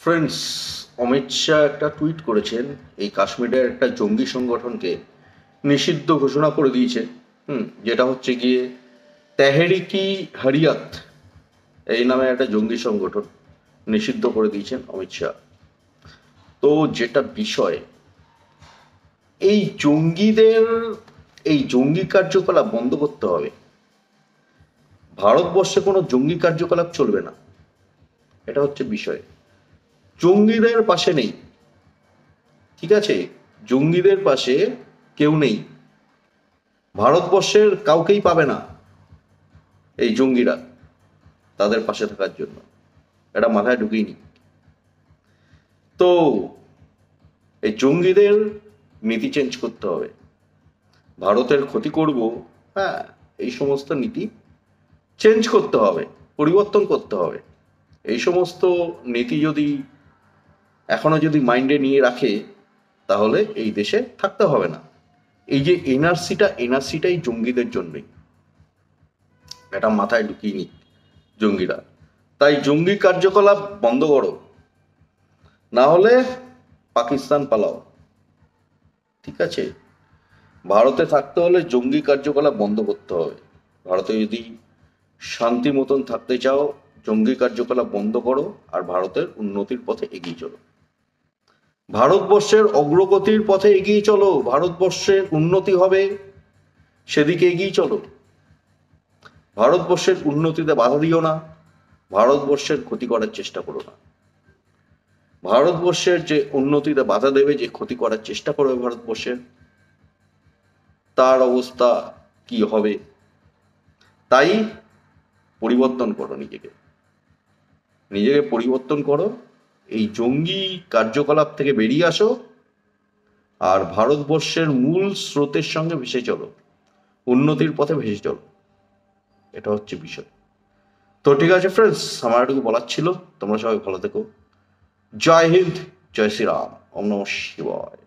Friends, Amit Shah একটা tweet করেছেন, এই কাশ্মীরের একটা জঙ্গি সংগঠনকে নিষিদ্ধ ঘোষণা করে দিয়েছে। যেটা হচ্ছে গিয়ে তেহরিকি হরিয়াত এই নামে একটা জঙ্গি সংগঠন নিষিদ্ধ করে দিয়েছেন অমিত শাহ। তো যেটা বিষয়, এই জঙ্গিদের এই জঙ্গি কার্যকলাপ বন্ধ করতে হবে। ভারতবর্ষে কোনো জঙ্গি কার্যকলাপ চলবে না, এটা হচ্ছে বিষয়। জঙ্গিদের পাশে নেই, ঠিক আছে? জঙ্গিদের পাশে কেউ নেই, ভারতবর্ষের কাউকেই পাবে না এই জঙ্গিরা তাদের পাশে থাকার জন্য। এটা মাথায় ঢুকিয়ে নি। তো এই জঙ্গিদের নীতি চেঞ্জ করতে হবে, ভারতের ক্ষতি করব, হ্যাঁ, এই সমস্ত নীতি চেঞ্জ করতে হবে, পরিবর্তন করতে হবে। এই সমস্ত নীতি যদি এখনো যদি মাইন্ডে নিয়ে রাখে, তাহলে এই দেশে থাকতে হবে না। এই যে এনআরসিটাই জঙ্গিদের জন্যই, এটা মাথায় ঢুকিয়ে নি জঙ্গিরা। তাই জঙ্গি কার্যকলাপ বন্ধ করো, না হলে পাকিস্তান পালাও, ঠিক আছে? ভারতে থাকতে হলে জঙ্গি কার্যকলাপ বন্ধ করতে হবে। ভারতে যদি শান্তি মতন থাকতে চাও, জঙ্গি কার্যকলাপ বন্ধ করো আর ভারতের উন্নতির পথে এগিয়ে চলো, ভারতবর্ষের অগ্রগতির পথে এগিয়ে চলো, ভারতবর্ষের উন্নতি হবে সেদিকে এগিয়ে চলো। ভারতবর্ষের উন্নতিতে বাধা দিও না, ভারতবর্ষের ক্ষতি করার চেষ্টা করো না। ভারতবর্ষের যে উন্নতিতে বাধা দেবে, যে ক্ষতি করার চেষ্টা করবে ভারতবর্ষের, তার অবস্থা কি হবে? তাই পরিবর্তন করো, নিজেকে পরিবর্তন করো, এই জঙ্গি কার্যকলাপ থেকে বেরিয়ে আসো আর ভারতবর্ষের মূল স্রোতের সঙ্গে ভেসে চলো, উন্নতির পথে ভেসে চলো। এটা হচ্ছে বিষয়। তো ঠিক আছে ফ্রেন্ডস, আমার এটুকু বলার ছিল। তোমরা সবাই ভালো থেকো। জয় হিন্দ, জয় শ্রীরাম, ওম নমঃ শিবায়।